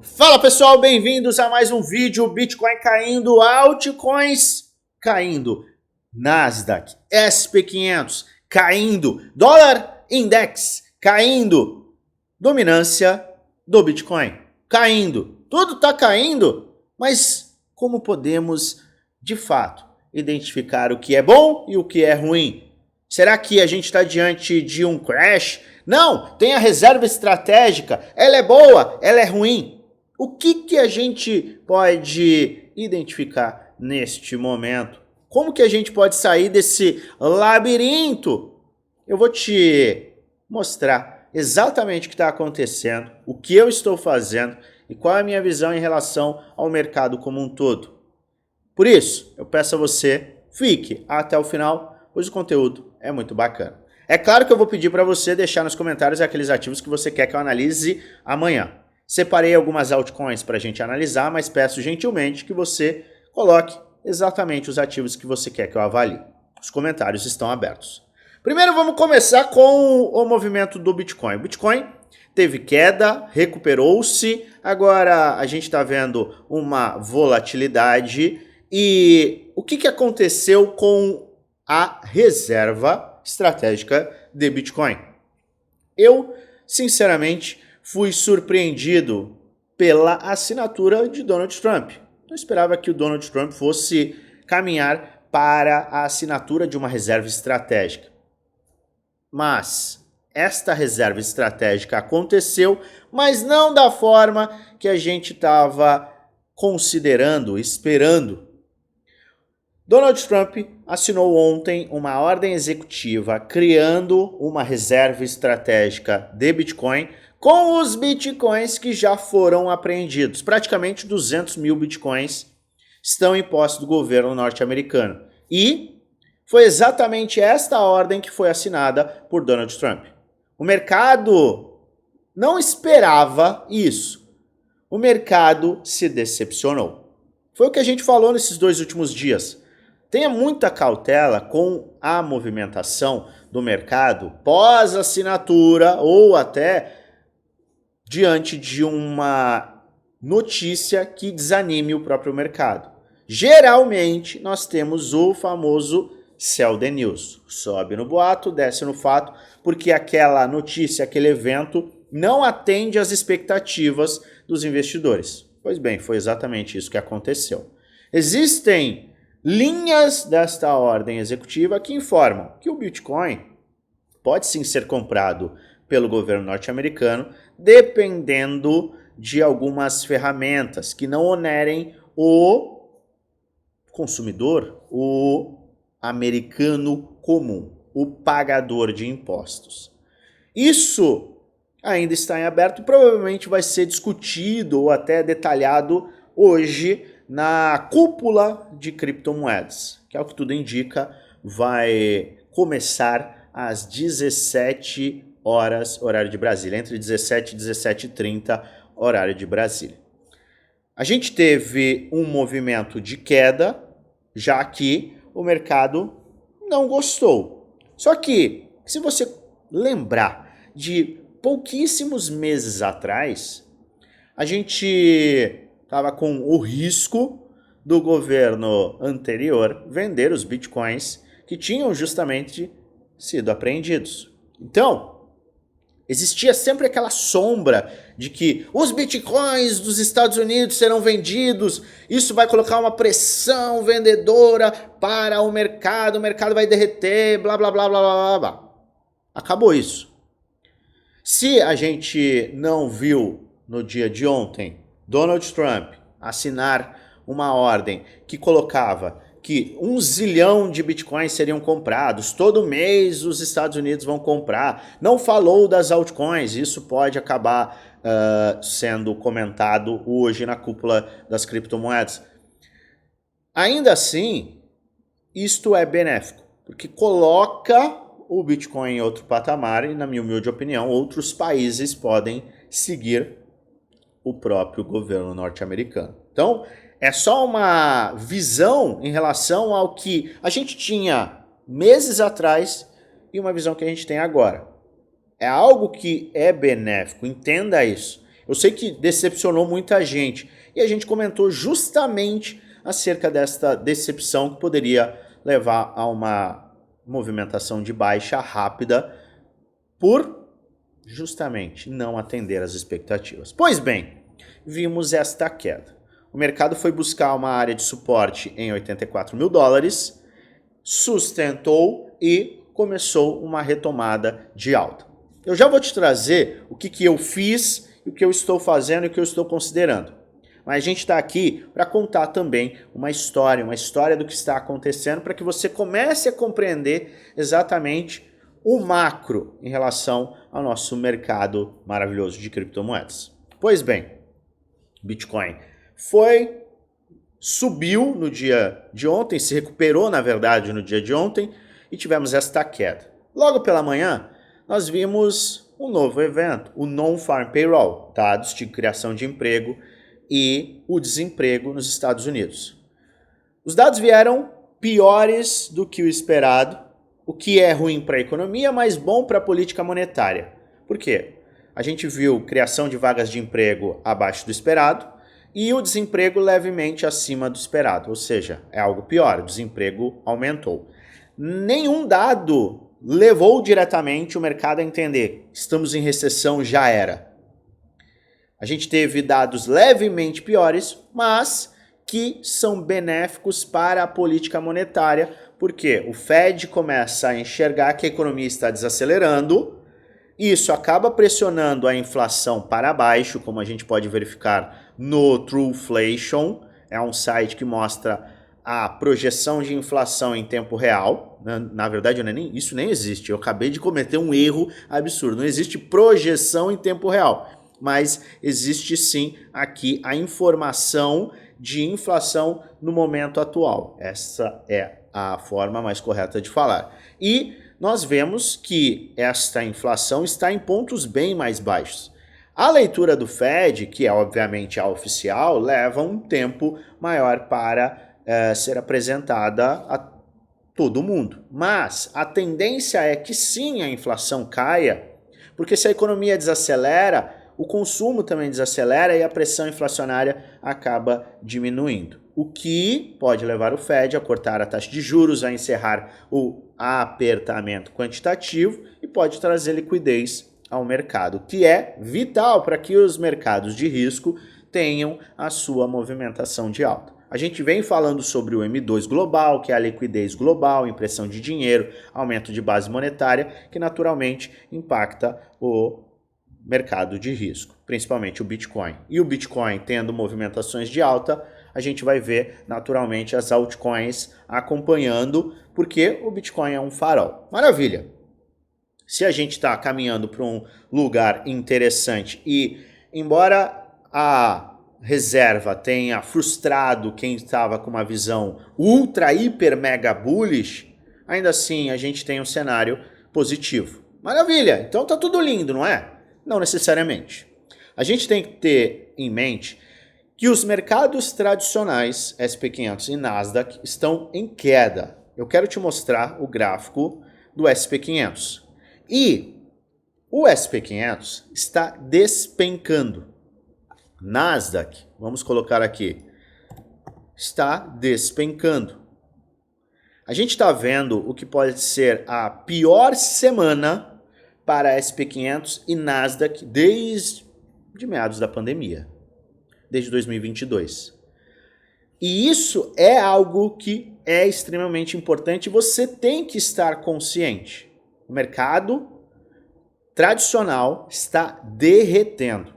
Fala pessoal, bem-vindos a mais um vídeo. Bitcoin caindo, altcoins caindo, Nasdaq, SP500 caindo, dólar index caindo, dominância do Bitcoin caindo. Tudo está caindo, mas como podemos de fato identificar o que é bom e o que é ruim? Será que a gente está diante de um crash? Não, tem a reserva estratégica, ela é boa, ela é ruim. O que a gente pode identificar neste momento? Como que a gente pode sair desse labirinto? Eu vou te mostrar exatamente o que está acontecendo, o que eu estou fazendo e qual é a minha visão em relação ao mercado como um todo. Por isso, eu peço a você, fique até o final, pois o conteúdo é muito bacana. É claro que eu vou pedir para você deixar nos comentários aqueles ativos que você quer que eu analise amanhã. Separei algumas altcoins para a gente analisar, mas peço gentilmente que você coloque exatamente os ativos que você quer que eu avalie. Os comentários estão abertos. Primeiro vamos começar com o movimento do Bitcoin. O Bitcoin teve queda, recuperou-se, agora a gente está vendo uma volatilidade. E o que aconteceu com a reserva estratégica de Bitcoin? Eu, sinceramente, fui surpreendido pela assinatura de Donald Trump. Eu esperava que o Donald Trump fosse caminhar para a assinatura de uma reserva estratégica. Mas esta reserva estratégica aconteceu, mas não da forma que a gente estava considerando, esperando. Donald Trump assinou ontem uma ordem executiva criando uma reserva estratégica de Bitcoin com os bitcoins que já foram apreendidos. Praticamente 200 mil bitcoins estão em posse do governo norte-americano. E foi exatamente esta ordem que foi assinada por Donald Trump. O mercado não esperava isso. O mercado se decepcionou. Foi o que a gente falou nesses 2 últimos dias. Tenha muita cautela com a movimentação do mercado pós-assinatura ou até diante de uma notícia que desanime o próprio mercado. Geralmente, nós temos o famoso sell the news. Sobe no boato, desce no fato, porque aquela notícia, aquele evento não atende às expectativas dos investidores. Pois bem, foi exatamente isso que aconteceu. Existem linhas desta ordem executiva que informam que o Bitcoin pode sim ser comprado pelo governo norte-americano, dependendo de algumas ferramentas que não onerem o consumidor, o americano comum, o pagador de impostos. Isso ainda está em aberto e provavelmente vai ser discutido ou até detalhado hoje na cúpula de criptomoedas, que é o que tudo indica, vai começar às 17 horas, horário de Brasília, entre 17 e 17h30, horário de Brasília. A gente teve um movimento de queda, já que o mercado não gostou. Só que, se você lembrar de pouquíssimos meses atrás, a gente estava com o risco do governo anterior vender os bitcoins que tinham justamente sido apreendidos. Então, existia sempre aquela sombra de que os bitcoins dos Estados Unidos serão vendidos, isso vai colocar uma pressão vendedora para o mercado vai derreter, blá blá blá blá blá blá. Acabou isso. Se a gente não viu no dia de ontem Donald Trump assinar uma ordem que colocava que 1 zilhão de bitcoins seriam comprados, todo mês os Estados Unidos vão comprar, não falou das altcoins, isso pode acabar sendo comentado hoje na cúpula das criptomoedas. Ainda assim, isto é benéfico, porque coloca o Bitcoin em outro patamar e, na minha humilde opinião, outros países podem seguir o próprio governo norte-americano. Então, é só uma visão em relação ao que a gente tinha meses atrás e uma visão que a gente tem agora. É algo que é benéfico, entenda isso. Eu sei que decepcionou muita gente e a gente comentou justamente acerca desta decepção que poderia levar a uma movimentação de baixa rápida por justamente não atender às expectativas. Pois bem, vimos esta queda. O mercado foi buscar uma área de suporte em 84 mil dólares, sustentou e começou uma retomada de alta. Eu já vou te trazer o que eu fiz, o que eu estou fazendo e o que eu estou considerando. Mas a gente está aqui para contar também uma história do que está acontecendo, para que você comece a compreender exatamente o macro em relação ao nosso mercado maravilhoso de criptomoedas. Pois bem, Bitcoin subiu no dia de ontem, se recuperou na verdade no dia de ontem e tivemos esta queda. Logo pela manhã, nós vimos um novo evento, o Non-Farm Payroll, dados de criação de emprego e o desemprego nos Estados Unidos. Os dados vieram piores do que o esperado, o que é ruim para a economia, mas bom para a política monetária. Por quê? A gente viu criação de vagas de emprego abaixo do esperado e o desemprego levemente acima do esperado, ou seja, é algo pior, o desemprego aumentou. Nenhum dado levou diretamente o mercado a entender, estamos em recessão, já era. A gente teve dados levemente piores, mas que são benéficos para a política monetária, porque o Fed começa a enxergar que a economia está desacelerando, isso acaba pressionando a inflação para baixo, como a gente pode verificar no Trueflation, é um site que mostra a projeção de inflação em tempo real. Na verdade, isso nem existe, eu acabei de cometer um erro absurdo, não existe projeção em tempo real. Mas existe sim aqui a informação de inflação no momento atual. Essa é a forma mais correta de falar. E nós vemos que esta inflação está em pontos bem mais baixos. A leitura do Fed, que é obviamente a oficial, leva um tempo maior para ser apresentada a todo mundo. Mas a tendência é que sim, a inflação caia, porque se a economia desacelera, o consumo também desacelera e a pressão inflacionária acaba diminuindo. O que pode levar o Fed a cortar a taxa de juros, a encerrar o apertamento quantitativo e pode trazer liquidez ao mercado, que é vital para que os mercados de risco tenham a sua movimentação de alta. A gente vem falando sobre o M2 global, que é a liquidez global, impressão de dinheiro, aumento de base monetária, que naturalmente impacta o mercado de risco, principalmente o Bitcoin. E o Bitcoin tendo movimentações de alta, a gente vai ver naturalmente as altcoins acompanhando, porque o Bitcoin é um farol. Maravilha! Se a gente está caminhando para um lugar interessante e, embora a reserva tenha frustrado quem estava com uma visão ultra, hiper, mega bullish, ainda assim a gente tem um cenário positivo. Maravilha! Então tá tudo lindo, não é? Não necessariamente. A gente tem que ter em mente que os mercados tradicionais, SP500 e Nasdaq, estão em queda. Eu quero te mostrar o gráfico do SP500. E o SP500 está despencando. Nasdaq, vamos colocar aqui, está despencando. A gente está vendo o que pode ser a pior semana para SP500 e Nasdaq desde meados da pandemia, desde 2022. E isso é algo que é extremamente importante, você tem que estar consciente. O mercado tradicional está derretendo.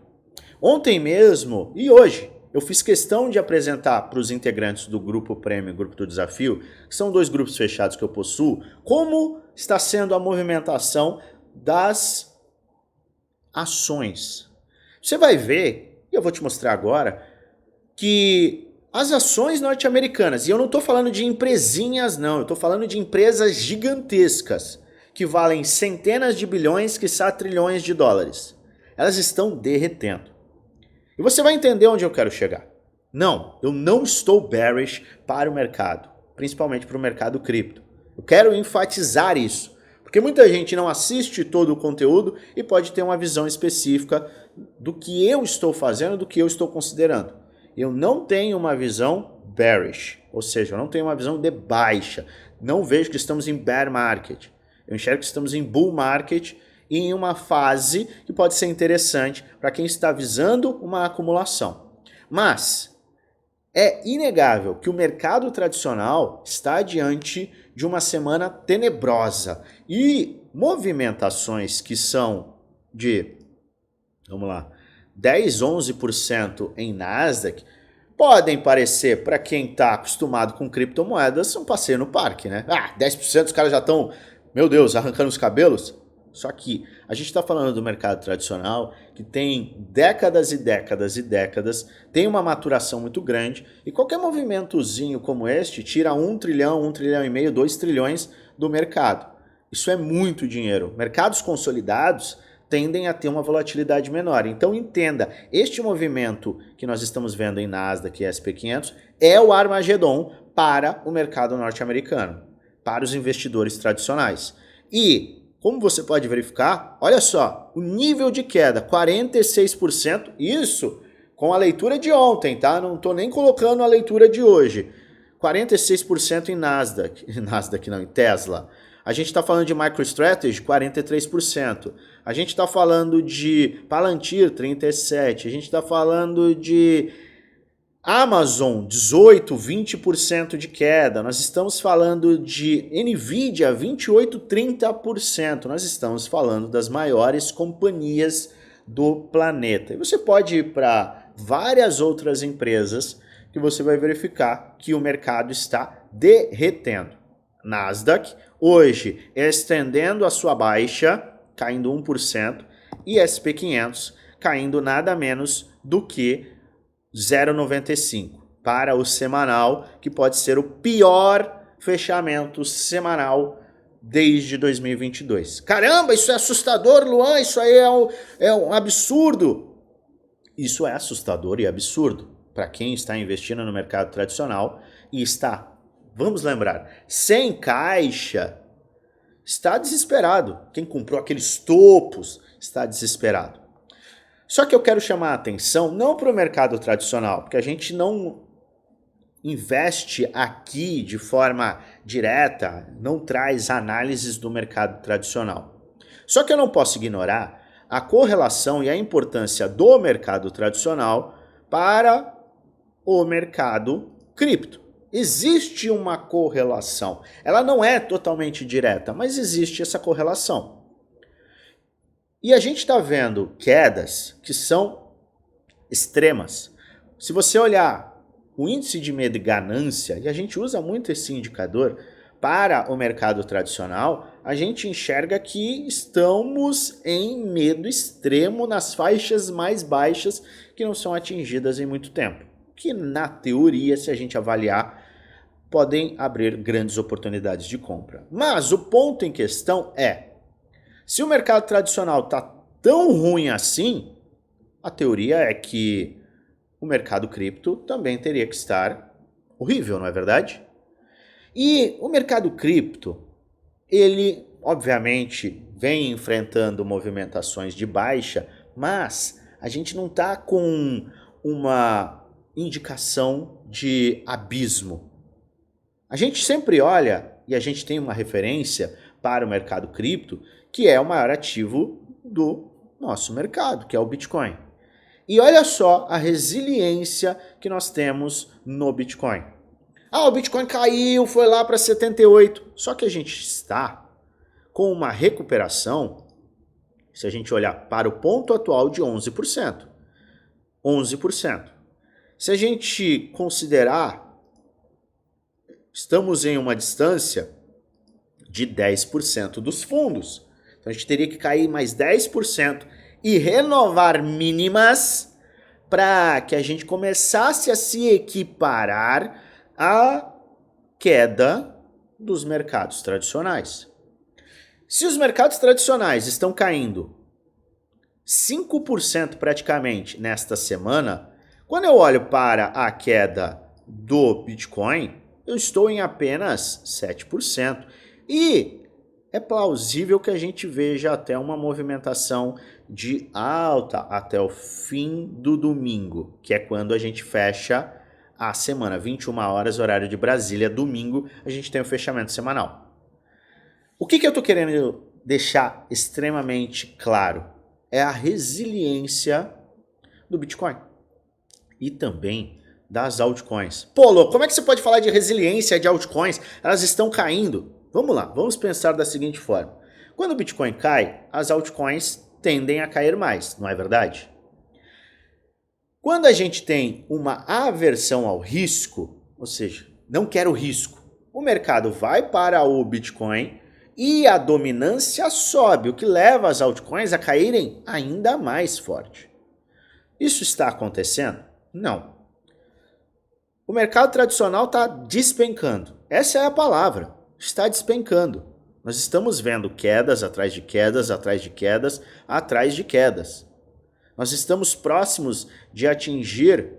Ontem mesmo e hoje, eu fiz questão de apresentar para os integrantes do Grupo Prêmio e Grupo do Desafio, que são 2 grupos fechados que eu possuo, como está sendo a movimentação das ações. Você vai ver, e eu vou te mostrar agora, que as ações norte-americanas, e eu não estou falando de empresinhas não, eu estou falando de empresas gigantescas, que valem centenas de bilhões, quiçá trilhões de dólares. Elas estão derretendo. E você vai entender onde eu quero chegar. Não, eu não estou bearish para o mercado, principalmente para o mercado cripto. Eu quero enfatizar isso. Porque muita gente não assiste todo o conteúdo e pode ter uma visão específica do que eu estou fazendo, do que eu estou considerando. Eu não tenho uma visão bearish, ou seja, eu não tenho uma visão de baixa. Não vejo que estamos em bear market. Eu enxergo que estamos em bull market e em uma fase que pode ser interessante para quem está visando uma acumulação. Mas é inegável que o mercado tradicional está diante de uma semana tenebrosa e movimentações que são de, vamos lá, 10, 11% em Nasdaq podem parecer, para quem está acostumado com criptomoedas, um passeio no parque, né? 10% os caras já estão, meu Deus, arrancando os cabelos. Só que a gente está falando do mercado tradicional que tem décadas e décadas e décadas, tem uma maturação muito grande e qualquer movimentozinho como este tira 1 trilhão, 1 trilhão e meio, 2 trilhões do mercado. Isso é muito dinheiro. Mercados consolidados tendem a ter uma volatilidade menor. Então entenda, este movimento que nós estamos vendo em Nasdaq e SP500 é o Armagedon para o mercado norte-americano, para os investidores tradicionais. E como você pode verificar, olha só, o nível de queda, 46%, isso com a leitura de ontem, tá? Não estou nem colocando a leitura de hoje. 46% em Nasdaq não, em Tesla. A gente está falando de MicroStrategy, 43%. A gente está falando de Palantir, 37%. A gente está falando de Amazon, 18%, 20% de queda. Nós estamos falando de Nvidia, 28%, 30%. Nós estamos falando das maiores companhias do planeta. E você pode ir para várias outras empresas que você vai verificar que o mercado está derretendo. Nasdaq, hoje, estendendo a sua baixa, caindo 1%, e SP500 caindo nada menos do que 0,95 para o semanal, que pode ser o pior fechamento semanal desde 2022. Caramba, isso é assustador, Luan, isso aí é um absurdo. Isso é assustador e absurdo para quem está investindo no mercado tradicional e está, vamos lembrar, sem caixa, está desesperado. Quem comprou aqueles topos está desesperado. Só que eu quero chamar a atenção não para o mercado tradicional, porque a gente não investe aqui de forma direta, não traz análises do mercado tradicional. Só que eu não posso ignorar a correlação e a importância do mercado tradicional para o mercado cripto. Existe uma correlação. Ela não é totalmente direta, mas existe essa correlação. E a gente está vendo quedas que são extremas. Se você olhar o índice de medo e ganância, e a gente usa muito esse indicador para o mercado tradicional, a gente enxerga que estamos em medo extremo nas faixas mais baixas que não são atingidas em muito tempo. Que na teoria, se a gente avaliar, podem abrir grandes oportunidades de compra. Mas o ponto em questão é, se o mercado tradicional está tão ruim assim, a teoria é que o mercado cripto também teria que estar horrível, não é verdade? E o mercado cripto, ele obviamente vem enfrentando movimentações de baixa, mas a gente não está com uma indicação de abismo. A gente sempre olha e a gente tem uma referência para o mercado cripto, que é o maior ativo do nosso mercado, que é o Bitcoin. E olha só a resiliência que nós temos no Bitcoin. O Bitcoin caiu, foi lá para 78. Só que a gente está com uma recuperação, se a gente olhar para o ponto atual, de 11%. 11%. Se a gente considerar, estamos em uma distância de 10% dos fundos. Então a gente teria que cair mais 10% e renovar mínimas para que a gente começasse a se equiparar à queda dos mercados tradicionais. Se os mercados tradicionais estão caindo 5% praticamente nesta semana, quando eu olho para a queda do Bitcoin, eu estou em apenas 7%. E é plausível que a gente veja até uma movimentação de alta até o fim do domingo, que é quando a gente fecha a semana, 21 horas, horário de Brasília, domingo, a gente tem o fechamento semanal. O que eu tô querendo deixar extremamente claro é a resiliência do Bitcoin e também das altcoins. Pô, louco, como é que você pode falar de resiliência de altcoins? Elas estão caindo. Vamos lá, vamos pensar da seguinte forma. Quando o Bitcoin cai, as altcoins tendem a cair mais, não é verdade? Quando a gente tem uma aversão ao risco, ou seja, não quero risco, o mercado vai para o Bitcoin e a dominância sobe, o que leva as altcoins a caírem ainda mais forte. Isso está acontecendo? Não. O mercado tradicional está despencando. Essa é a palavra. Está despencando. Nós estamos vendo quedas atrás de quedas, atrás de quedas, atrás de quedas. Nós estamos próximos de atingir...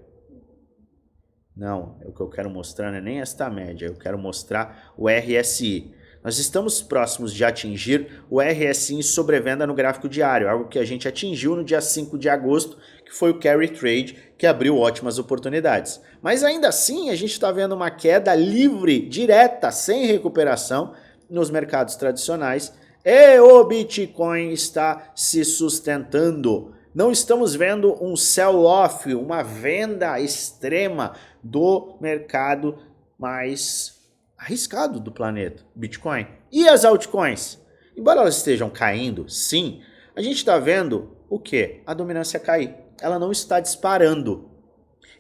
Não, o que eu quero mostrar não é nem esta média, eu quero mostrar o RSI. Nós estamos próximos de atingir o RSI em sobrevenda no gráfico diário, algo que a gente atingiu no dia 5 de agosto, que foi o carry trade, que abriu ótimas oportunidades. Mas ainda assim, a gente está vendo uma queda livre, direta, sem recuperação nos mercados tradicionais, e o Bitcoin está se sustentando. Não estamos vendo um sell-off, uma venda extrema do mercado mais arriscado do planeta, Bitcoin. E as altcoins? Embora elas estejam caindo, sim, a gente está vendo o quê? A dominância cair. Ela não está disparando.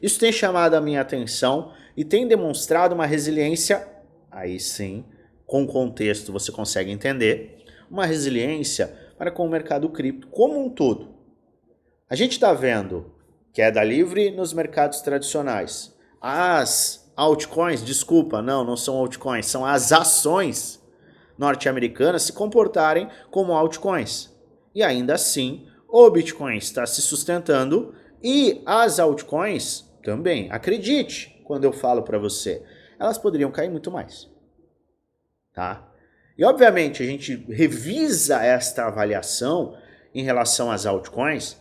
Isso tem chamado a minha atenção e tem demonstrado uma resiliência, aí sim, com contexto você consegue entender, uma resiliência para com o mercado cripto como um todo. A gente está vendo queda livre nos mercados tradicionais. As altcoins, desculpa, não são altcoins, são as ações norte-americanas se comportarem como altcoins. E ainda assim, o Bitcoin está se sustentando e as altcoins também. Acredite quando eu falo para você, elas poderiam cair muito mais. Tá? E obviamente a gente revisa esta avaliação em relação às altcoins,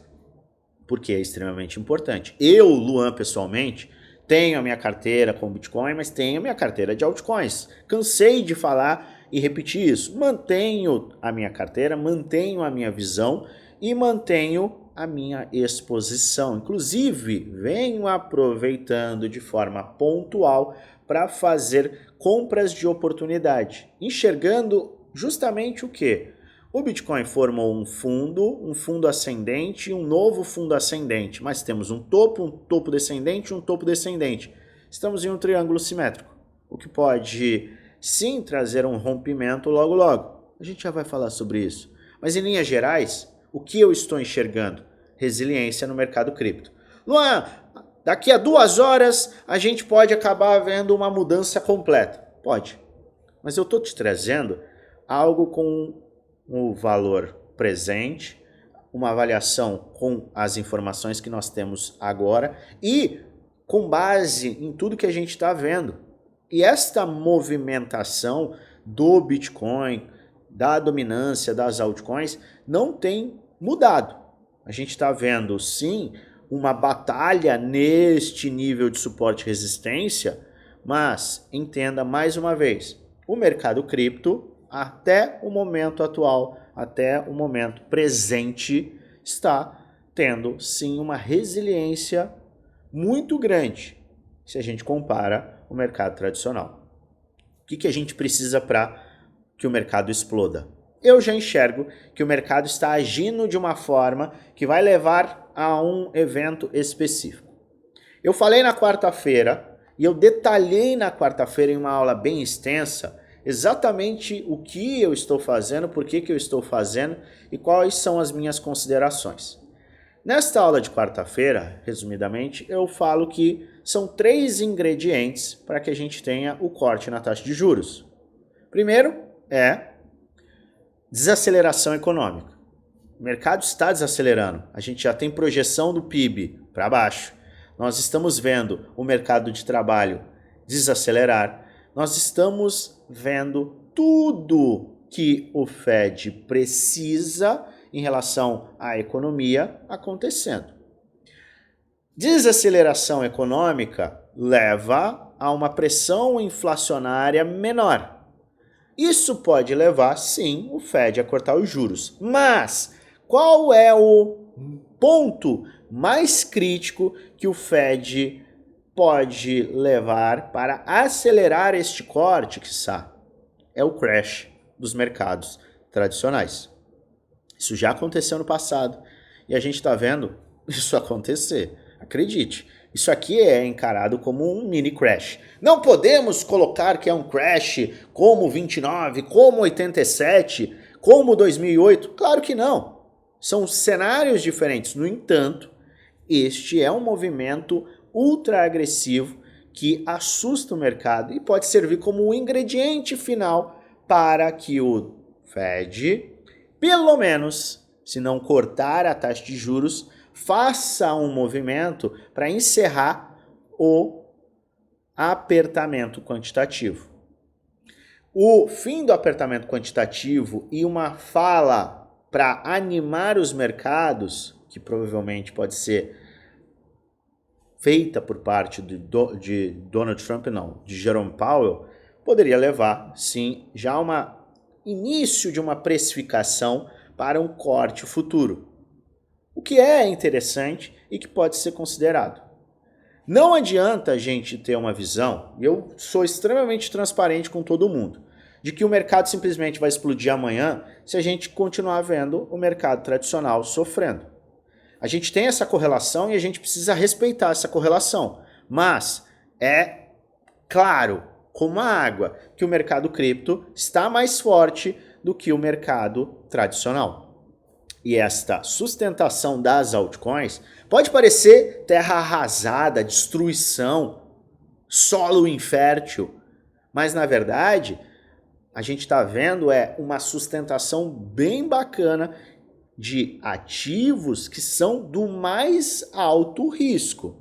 porque é extremamente importante. Eu, Luan, pessoalmente, tenho a minha carteira com Bitcoin, mas tenho a minha carteira de altcoins. Cansei de falar e repetir isso. Mantenho a minha carteira, mantenho a minha visão e mantenho a minha exposição. Inclusive, venho aproveitando de forma pontual para fazer compras de oportunidade, enxergando justamente o quê? O Bitcoin formou um fundo ascendente e um novo fundo ascendente, mas temos um topo descendente e um topo descendente. Estamos em um triângulo simétrico, o que pode sim trazer um rompimento logo logo. A gente já vai falar sobre isso. Mas em linhas gerais, o que eu estou enxergando? Resiliência no mercado cripto. Luan, daqui a 2 horas a gente pode acabar vendo uma mudança completa. Pode, mas eu estou te trazendo algo com o valor presente, uma avaliação com as informações que nós temos agora e com base em tudo que a gente está vendo. E esta movimentação do Bitcoin, da dominância das altcoins, não tem mudado. A gente está vendo, sim, uma batalha neste nível de suporte e resistência, mas entenda mais uma vez, o mercado cripto, até o momento atual, até o momento presente, está tendo sim uma resiliência muito grande se a gente compara o mercado tradicional. O que a gente precisa para que o mercado exploda? Eu já enxergo que o mercado está agindo de uma forma que vai levar a um evento específico. Eu falei na quarta-feira e eu detalhei na quarta-feira em uma aula bem extensa exatamente o que eu estou fazendo, por que eu estou fazendo e quais são as minhas considerações. Nesta aula de quarta-feira, resumidamente, eu falo que são 3 ingredientes para que a gente tenha o corte na taxa de juros. Primeiro é desaceleração econômica. O mercado está desacelerando, a gente já tem projeção do PIB para baixo. Nós estamos vendo o mercado de trabalho desacelerar. Nós estamos vendo tudo que o Fed precisa em relação à economia acontecendo. Desaceleração econômica leva a uma pressão inflacionária menor. Isso pode levar, sim, o Fed a cortar os juros. Mas qual é o ponto mais crítico que o Fed pode levar para acelerar este corte, quiçá? É o crash dos mercados tradicionais. Isso já aconteceu no passado e a gente está vendo isso acontecer. Acredite, isso aqui é encarado como um mini crash. Não podemos colocar que é um crash como 29, como 87, como 2008. Claro que não. São cenários diferentes. No entanto, este é um movimento ultra agressivo que assusta o mercado e pode servir como um ingrediente final para que o Fed, pelo menos, se não cortar a taxa de juros, faça um movimento para encerrar o apertamento quantitativo. O fim do apertamento quantitativo e uma fala para animar os mercados, que provavelmente pode ser feita por parte de Donald Trump, não, de Jerome Powell, poderia levar, sim, já a início de uma precificação para um corte futuro. O que é interessante e que pode ser considerado. Não adianta a gente ter uma visão, e eu sou extremamente transparente com todo mundo, de que o mercado simplesmente vai explodir amanhã se a gente continuar vendo o mercado tradicional sofrendo. A gente tem essa correlação e a gente precisa respeitar essa correlação, mas é claro, como a água, que o mercado cripto está mais forte do que o mercado tradicional. E esta sustentação das altcoins pode parecer terra arrasada, destruição, solo infértil, mas na verdade a gente está vendo uma sustentação bem bacana de ativos que são do mais alto risco.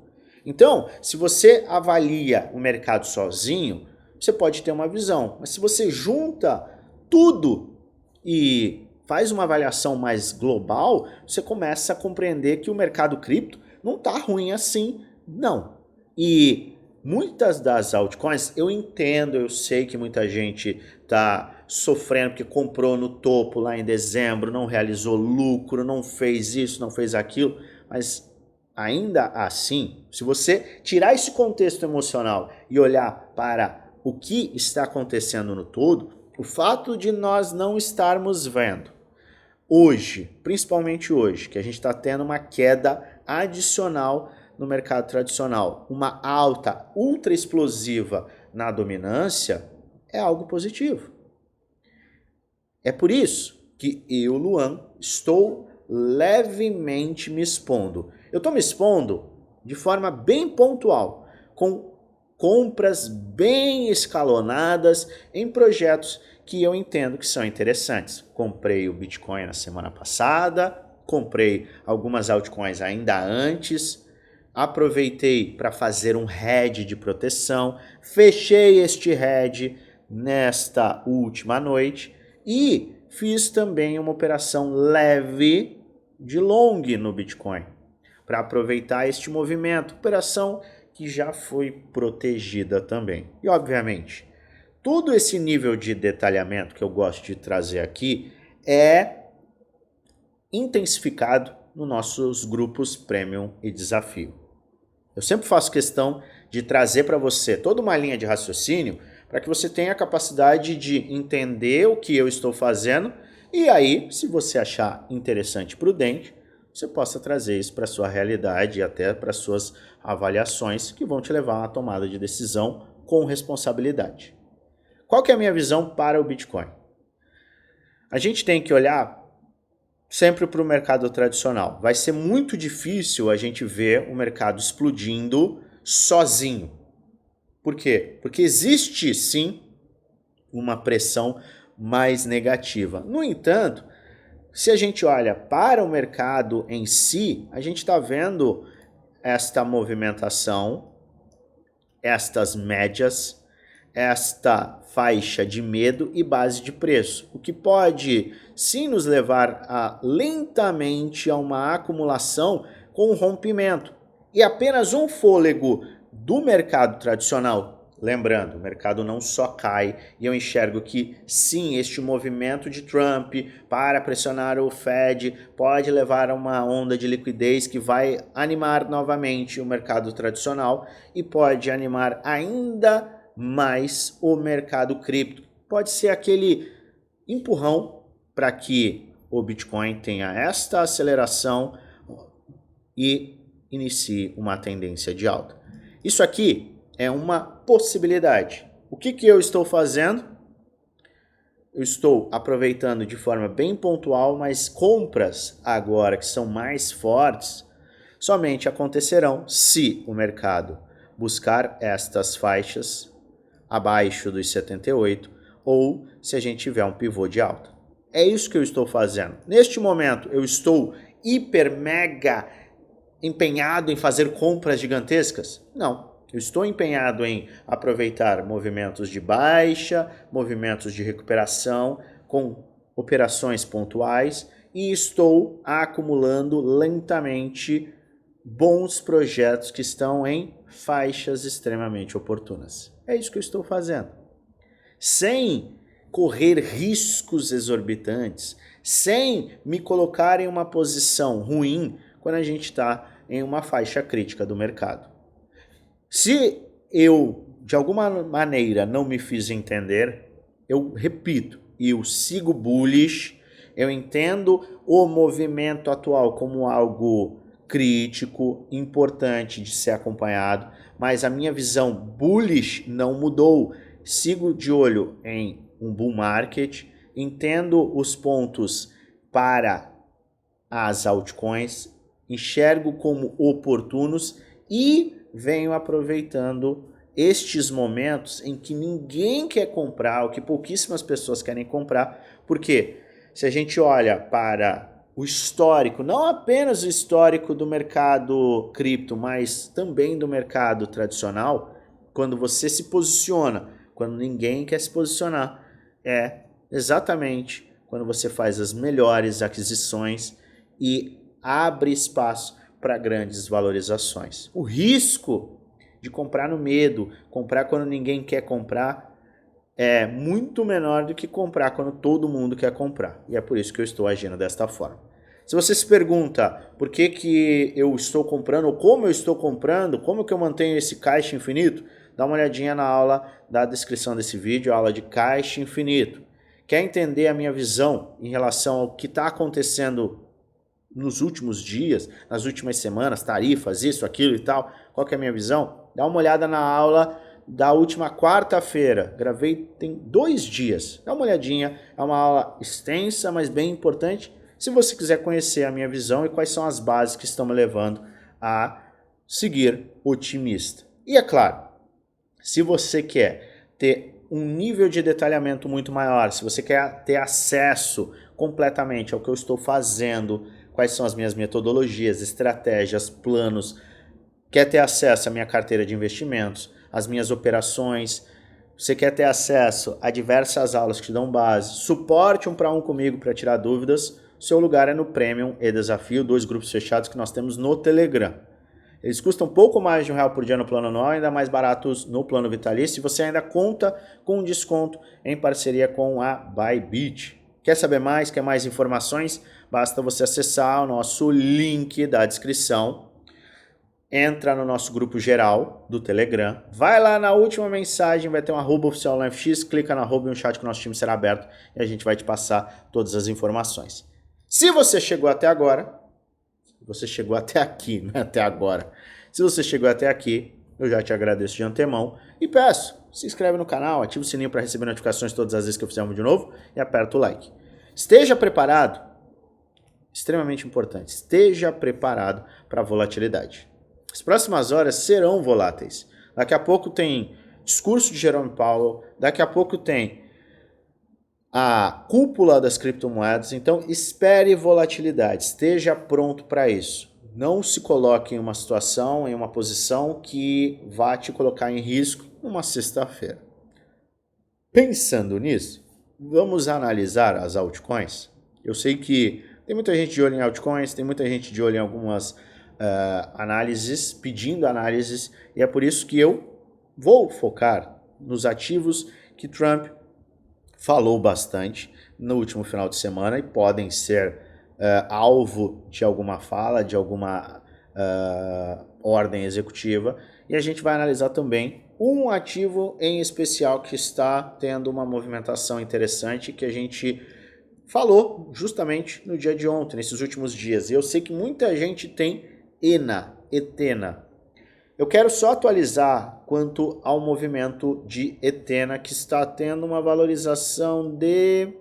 Então, se você avalia o mercado sozinho, você pode ter uma visão, mas se você junta tudo e faz uma avaliação mais global, você começa a compreender que o mercado cripto não está ruim assim, não. E muitas das altcoins, eu entendo, eu sei que muita gente está sofrendo porque comprou no topo lá em dezembro, não realizou lucro, não fez isso, não fez aquilo, mas ainda assim, se você tirar esse contexto emocional e olhar para o que está acontecendo no todo, o fato de nós não estarmos vendo hoje, principalmente hoje, que a gente está tendo uma queda adicional no mercado tradicional, uma alta ultra explosiva na dominância, é algo positivo. É por isso que eu, Luan, estou levemente me expondo. Eu estou me expondo de forma bem pontual, com compras bem escalonadas em projetos que eu entendo que são interessantes. Comprei o Bitcoin na semana passada, comprei algumas altcoins ainda antes, aproveitei para fazer um hedge de proteção, fechei este hedge nesta última noite e fiz também uma operação leve de long no Bitcoin para aproveitar este movimento, operação que já foi protegida também. E obviamente, todo esse nível de detalhamento que eu gosto de trazer aqui é intensificado nos nossos grupos Premium e Desafio. Eu sempre faço questão de trazer para você toda uma linha de raciocínio para que você tenha a capacidade de entender o que eu estou fazendo e aí, se você achar interessante e prudente, você possa trazer isso para a sua realidade e até para suas avaliações que vão te levar a uma tomada de decisão com responsabilidade. Qual que é a minha visão para o Bitcoin? A gente tem que olhar sempre para o mercado tradicional. Vai ser muito difícil a gente ver o mercado explodindo sozinho. Por quê? Porque existe sim uma pressão mais negativa. No entanto, se a gente olha para o mercado em si, a gente está vendo esta movimentação, estas médias, esta faixa de medo e base de preço, o que pode sim nos levar lentamente a uma acumulação com um rompimento. E apenas um fôlego do mercado tradicional. Lembrando, o mercado não só cai, e eu enxergo que sim, este movimento de Trump para pressionar o Fed pode levar a uma onda de liquidez que vai animar novamente o mercado tradicional e pode animar ainda mais o mercado cripto. Pode ser aquele empurrão para que o Bitcoin tenha esta aceleração e inicie uma tendência de alta. Isso aqui é uma possibilidade. O que eu estou fazendo? Eu estou aproveitando de forma bem pontual, mas compras agora que são mais fortes somente acontecerão se o mercado buscar estas faixas abaixo dos 78 ou se a gente tiver um pivô de alta. É isso que eu estou fazendo. Neste momento eu estou hiper mega empenhado em fazer compras gigantescas? Não. Eu estou empenhado em aproveitar movimentos de baixa, movimentos de recuperação com operações pontuais e estou acumulando lentamente bons projetos que estão em faixas extremamente oportunas. É isso que eu estou fazendo. Sem correr riscos exorbitantes, sem me colocar em uma posição ruim quando a gente está em uma faixa crítica do mercado. Se eu, de alguma maneira, não me fiz entender, eu repito, eu sigo bullish, eu entendo o movimento atual como algo crítico, importante de ser acompanhado, mas a minha visão bullish não mudou. Sigo de olho em um bull market, entendo os pontos para as altcoins, enxergo como oportunos e venho aproveitando estes momentos em que ninguém quer comprar, ou que pouquíssimas pessoas querem comprar, porque se a gente olha para o histórico, não apenas o histórico do mercado cripto, mas também do mercado tradicional, quando você se posiciona, quando ninguém quer se posicionar, é exatamente quando você faz as melhores aquisições e abre espaço para grandes valorizações. O risco de comprar no medo, comprar quando ninguém quer comprar, é muito menor do que comprar quando todo mundo quer comprar. E é por isso que eu estou agindo desta forma. Se você se pergunta por que eu estou comprando, ou como eu estou comprando, como que eu mantenho esse caixa infinito, dá uma olhadinha na aula da descrição desse vídeo, a aula de caixa infinito. Quer entender a minha visão em relação ao que está acontecendo nos últimos dias, nas últimas semanas, tarifas, isso, aquilo e tal, qual que é a minha visão? Dá uma olhada na aula da última quarta-feira, gravei tem 2 dias, dá uma olhadinha, é uma aula extensa, mas bem importante, se você quiser conhecer a minha visão e quais são as bases que estão me levando a seguir otimista. E é claro, se você quer ter um nível de detalhamento muito maior, se você quer ter acesso completamente ao que eu estou fazendo, quais são as minhas metodologias, estratégias, planos, quer ter acesso à minha carteira de investimentos, às minhas operações, você quer ter acesso a diversas aulas que te dão base, suporte 1 para 1 comigo para tirar dúvidas, seu lugar é no Premium e Desafio, 2 grupos fechados que nós temos no Telegram. Eles custam pouco mais de R$1 por dia no plano anual, ainda mais baratos no plano vitalício, e você ainda conta com um desconto em parceria com a Bybit. Quer saber mais? Quer mais informações? Basta você acessar o nosso link da descrição, entra no nosso grupo geral do Telegram, vai lá na última mensagem, vai ter um @oficial no FX, clica no @ e um chat que o nosso time será aberto e a gente vai te passar todas as informações. Se você chegou até agora, você chegou até aqui, não é até agora. Se você chegou até aqui, eu já te agradeço de antemão e peço, se inscreve no canal, ativa o sininho para receber notificações todas as vezes que eu fizer um vídeo novo e aperta o like. Esteja preparado, extremamente importante, esteja preparado para a volatilidade. As próximas horas serão voláteis. Daqui a pouco tem discurso de Jerome Powell, daqui a pouco tem a cúpula das criptomoedas, então espere volatilidade, esteja pronto para isso. Não se coloque em uma situação, em uma posição que vá te colocar em risco numa sexta-feira. Pensando nisso, vamos analisar as altcoins. Eu sei que tem muita gente de olho em altcoins, tem muita gente de olho em algumas análises, pedindo análises, e é por isso que eu vou focar nos ativos que Trump falou bastante no último final de semana e podem ser alvo de alguma fala, de alguma ordem executiva. E a gente vai analisar também um ativo em especial que está tendo uma movimentação interessante que a gente falou justamente no dia de ontem, nesses últimos dias. E eu sei que muita gente tem Etena. Eu quero só atualizar quanto ao movimento de Etena, que está tendo uma valorização de...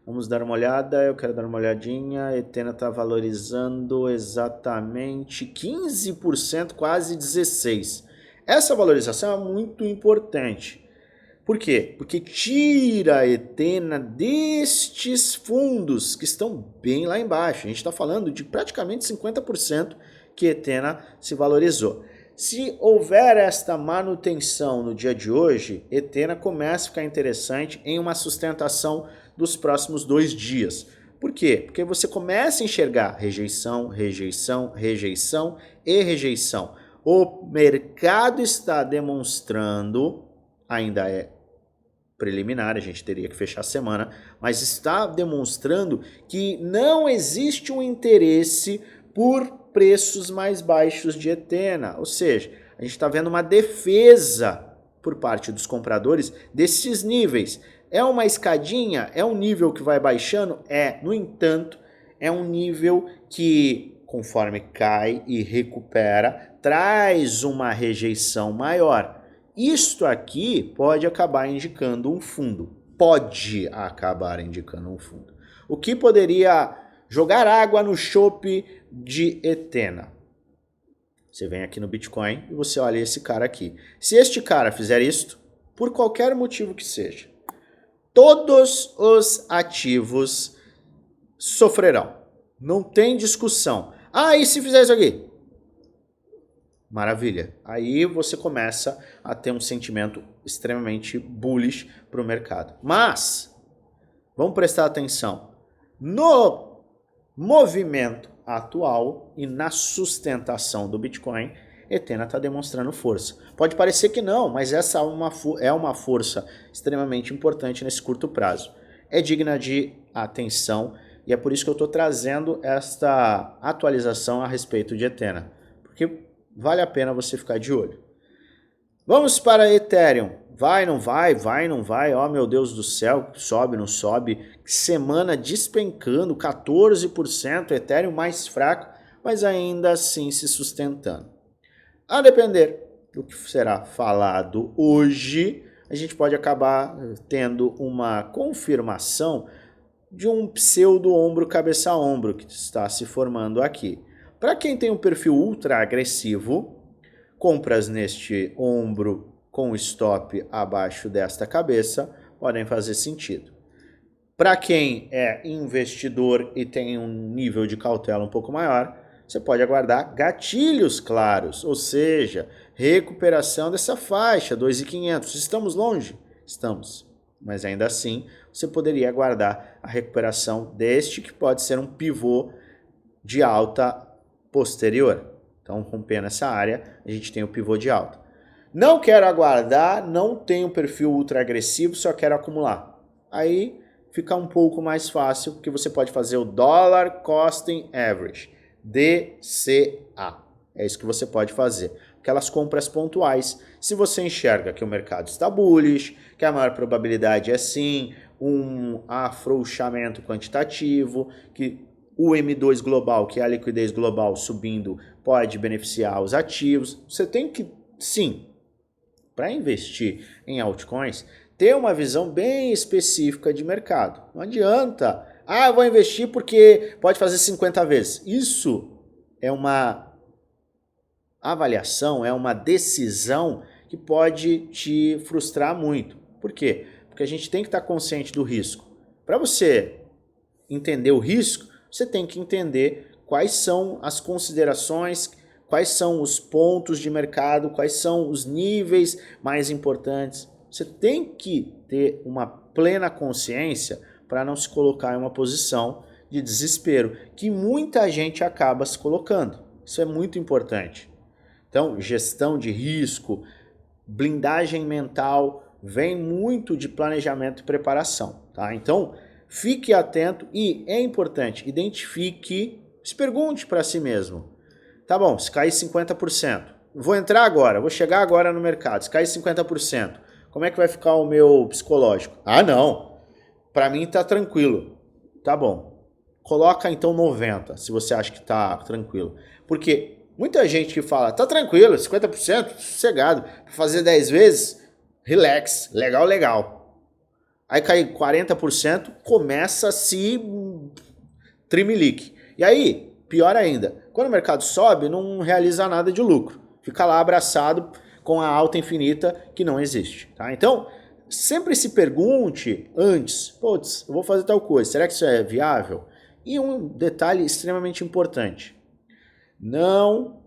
Vamos dar uma olhada, eu quero dar uma olhadinha. Etena está valorizando exatamente 15%, quase 16%. Essa valorização é muito importante. Por quê? Porque tira a Etena destes fundos que estão bem lá embaixo. A gente está falando de praticamente 50% que Etena se valorizou. Se houver esta manutenção no dia de hoje, Etena começa a ficar interessante em uma sustentação dos próximos 2 dias. Por quê? Porque você começa a enxergar rejeição, rejeição, rejeição e rejeição. O mercado está demonstrando, ainda é preliminar, a gente teria que fechar a semana, mas está demonstrando que não existe um interesse por preços mais baixos de Etena. Ou seja, a gente está vendo uma defesa por parte dos compradores desses níveis. É uma escadinha? É um nível que vai baixando? É. No entanto, é um nível que, conforme cai e recupera, traz uma rejeição maior. Isto aqui pode acabar indicando um fundo. Pode acabar indicando um fundo. O que poderia jogar água no chope de Etena? Você vem aqui no Bitcoin e você olha esse cara aqui. Se este cara fizer isto, por qualquer motivo que seja, todos os ativos sofrerão. Não tem discussão. Ah, e se fizer isso aqui? Maravilha. Aí você começa a ter um sentimento extremamente bullish para o mercado. Mas, vamos prestar atenção. No movimento atual e na sustentação do Bitcoin, Etena está demonstrando força. Pode parecer que não, mas essa é uma força extremamente importante nesse curto prazo. É digna de atenção e é por isso que eu estou trazendo esta atualização a respeito de Etena. Porque vale a pena você ficar de olho. Vamos para Ethereum. Vai, não vai, vai, não vai. Oh, meu Deus do céu, sobe, não sobe. Semana despencando, 14%. Ethereum mais fraco, mas ainda assim se sustentando. A depender do que será falado hoje, a gente pode acabar tendo uma confirmação de um pseudo ombro cabeça ombro que está se formando aqui. Para quem tem um perfil ultra agressivo, compras neste ombro com stop abaixo desta cabeça podem fazer sentido. Para quem é investidor e tem um nível de cautela um pouco maior, você pode aguardar gatilhos claros, ou seja, recuperação dessa faixa, 2.500. Estamos longe? Estamos. Mas ainda assim, você poderia aguardar a recuperação deste que pode ser um pivô de alta posterior. Então, rompendo essa área, a gente tem o pivô de alta. Não quero aguardar, não tenho perfil ultra agressivo, só quero acumular. Aí fica um pouco mais fácil, porque você pode fazer o Dollar Costing Average, DCA. É isso que você pode fazer. Aquelas compras pontuais. Se você enxerga que o mercado está bullish, que a maior probabilidade é sim um afrouxamento quantitativo, que o M2 global, que é a liquidez global subindo, pode beneficiar os ativos. Você tem que, sim, para investir em altcoins, ter uma visão bem específica de mercado. Não adianta, eu vou investir porque pode fazer 50 vezes. Isso é uma avaliação, é uma decisão que pode te frustrar muito. Por quê? Porque a gente tem que estar consciente do risco. Para você entender o risco, você tem que entender quais são as considerações, quais são os pontos de mercado, quais são os níveis mais importantes. Você tem que ter uma plena consciência para não se colocar em uma posição de desespero, que muita gente acaba se colocando. Isso é muito importante. Então, gestão de risco, blindagem mental, vem muito de planejamento e preparação, tá? Então, fique atento e é importante, identifique, se pergunte para si mesmo. Tá bom, se cair 50%, vou entrar agora, vou chegar agora no mercado, se cair 50%, como é que vai ficar o meu psicológico? Ah, não, para mim tá tranquilo. Tá bom, coloca então 90%, se você acha que tá tranquilo. Porque muita gente que fala, tá tranquilo, 50%, sossegado, fazer 10 vezes, relax, legal, legal. Aí cai 40%, começa a se trimelique. E aí, pior ainda, quando o mercado sobe, não realiza nada de lucro. Fica lá abraçado com a alta infinita que não existe. Tá? Então, sempre se pergunte antes, putz, eu vou fazer tal coisa, será que isso é viável? E um detalhe extremamente importante, não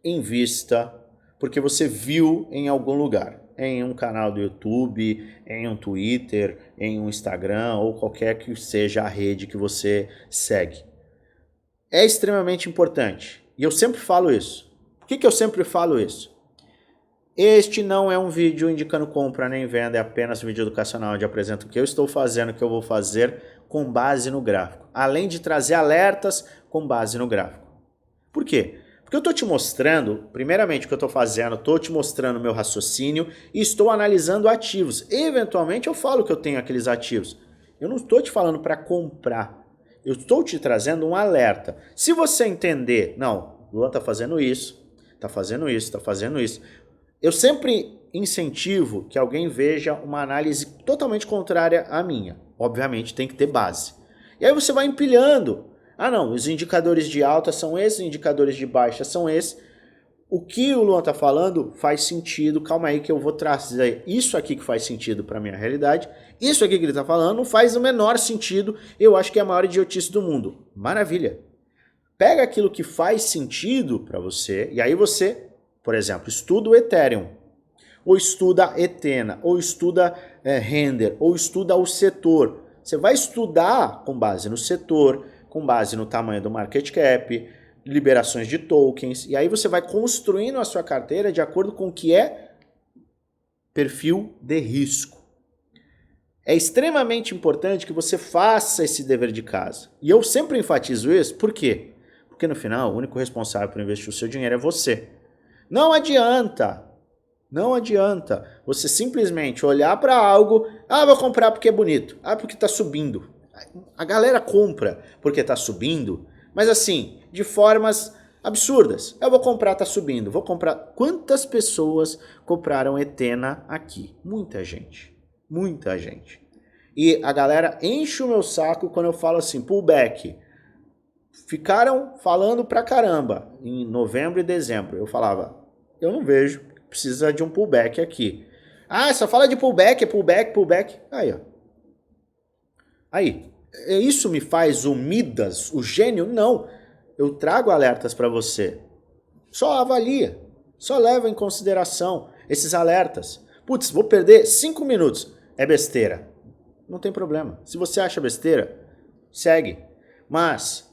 invista porque você viu em algum lugar, em um canal do YouTube, em um Twitter, em um Instagram ou qualquer que seja a rede que você segue. É extremamente importante e eu sempre falo isso. Por que eu sempre falo isso? Este não é um vídeo indicando compra nem venda, é apenas um vídeo educacional onde apresento o que eu estou fazendo, o que eu vou fazer com base no gráfico. Além de trazer alertas com base no gráfico. Por quê? Porque eu estou te mostrando, primeiramente o que eu estou fazendo, estou te mostrando o meu raciocínio e estou analisando ativos. Eventualmente eu falo que eu tenho aqueles ativos. Eu não estou te falando para comprar. Eu estou te trazendo um alerta. Se você entender, não, o Luan está fazendo isso, está fazendo isso, está fazendo isso. Eu sempre incentivo que alguém veja uma análise totalmente contrária à minha. Obviamente tem que ter base. E aí você vai empilhando. Ah não, os indicadores de alta são esses, os indicadores de baixa são esses. O que o Luan está falando faz sentido, calma aí que eu vou trazer isso aqui que faz sentido para a minha realidade. Isso aqui que ele está falando não faz o menor sentido, eu acho que é a maior idiotice do mundo. Maravilha. Pega aquilo que faz sentido para você e aí você, por exemplo, estuda o Ethereum, ou estuda Ethena, ou estuda Render, ou estuda o setor. Você vai estudar com base no setor, com base no tamanho do market cap, liberações de tokens, e aí você vai construindo a sua carteira de acordo com o que é perfil de risco. É extremamente importante que você faça esse dever de casa. E eu sempre enfatizo isso, por quê? Porque no final, o único responsável por investir o seu dinheiro é você. Não adianta você simplesmente olhar para algo, vou comprar porque é bonito, porque está subindo. A galera compra porque está subindo, mas assim, de formas absurdas. Eu vou comprar, está subindo, vou comprar. Quantas pessoas compraram Ethena aqui? Muita gente. E a galera enche o meu saco quando eu falo assim, pullback. Ficaram falando pra caramba em novembro e dezembro. Eu falava, eu não vejo, precisa de um pullback aqui. Só fala de pullback, pullback. Aí, ó. Aí, isso me faz o Midas, o gênio? Não. Eu trago alertas para você. Só avalia, só leva em consideração esses alertas. Putz, vou perder 5 minutos. É besteira. Não tem problema. Se você acha besteira, segue. Mas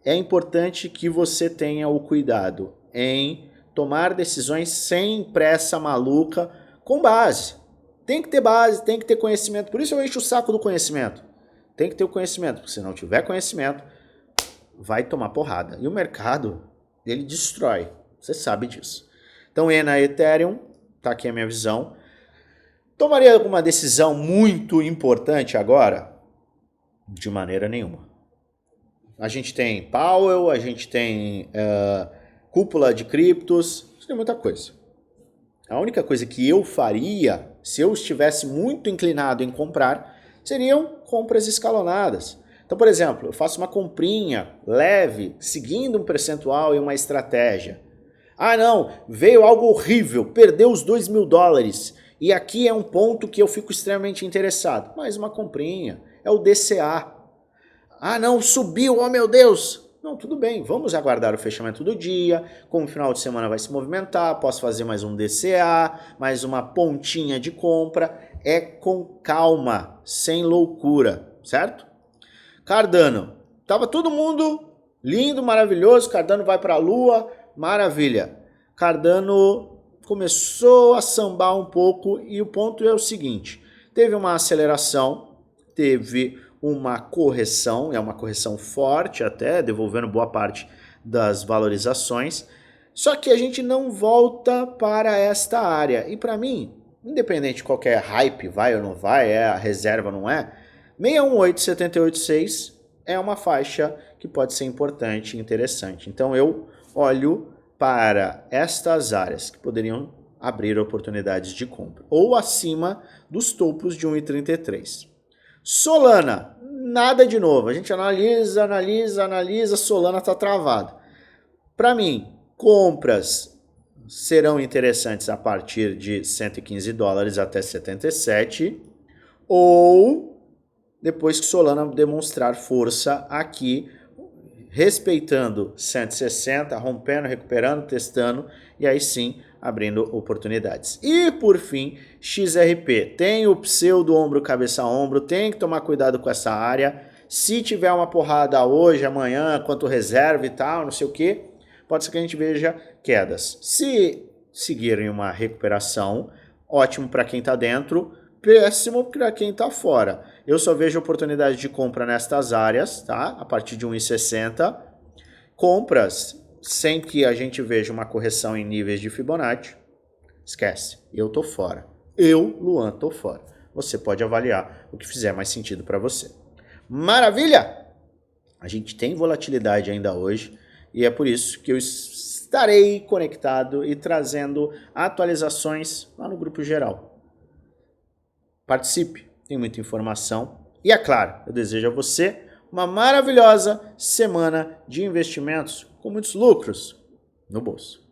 é importante que você tenha o cuidado em tomar decisões sem pressa maluca, com base. Tem que ter base, tem que ter conhecimento. Por isso eu encho o saco do conhecimento. Tem que ter o conhecimento, porque se não tiver conhecimento, vai tomar porrada. E o mercado, ele destrói. Você sabe disso. Então, ENA Ethereum, tá aqui a minha visão. Tomaria alguma decisão muito importante agora? De maneira nenhuma. A gente tem Powell, a gente tem cúpula de criptos, tem muita coisa. A única coisa que eu faria, se eu estivesse muito inclinado em comprar, seriam compras escalonadas. Então, por exemplo, eu faço uma comprinha leve, seguindo um percentual e uma estratégia. Não, veio algo horrível, perdeu os $2.000. E aqui é um ponto que eu fico extremamente interessado. Mais uma comprinha, é o DCA. Não, subiu, oh meu Deus. Não, tudo bem, vamos aguardar o fechamento do dia, como o final de semana vai se movimentar, posso fazer mais um DCA, mais uma pontinha de compra, é com calma, sem loucura, certo? Cardano, tava todo mundo lindo, maravilhoso, Cardano vai para a lua, maravilha. Cardano começou a sambar um pouco e o ponto é o seguinte, teve uma aceleração, teve uma correção, é uma correção forte até, devolvendo boa parte das valorizações, só que a gente não volta para esta área. E para mim, independente de qualquer hype, vai ou não vai, é a reserva ou não é, 618, 786 é uma faixa que pode ser importante e interessante. Então eu olho para estas áreas que poderiam abrir oportunidades de compra, ou acima dos topos de 1,33. Solana, nada de novo. A gente analisa, Solana está travado. Para mim, compras serão interessantes a partir de 115 dólares até 77, ou depois que Solana demonstrar força aqui, respeitando 160, rompendo, recuperando, testando, e aí sim abrindo oportunidades. E por fim, XRP, tem o pseudo ombro, cabeça ombro, tem que tomar cuidado com essa área. Se tiver uma porrada hoje, amanhã, quanto reserva e tal, não sei o que, pode ser que a gente veja quedas. Se seguirem uma recuperação, ótimo para quem está dentro, péssimo para quem está fora. Eu só vejo oportunidade de compra nestas áreas, tá? A partir de 1,60. Compras sem que a gente veja uma correção em níveis de Fibonacci, esquece, eu tô fora. Eu, Luan, tô fora. Você pode avaliar o que fizer mais sentido para você. Maravilha! A gente tem volatilidade ainda hoje e é por isso que eu estarei conectado e trazendo atualizações lá no grupo geral. Participe, tem muita informação. E é claro, eu desejo a você uma maravilhosa semana de investimentos com muitos lucros no bolso.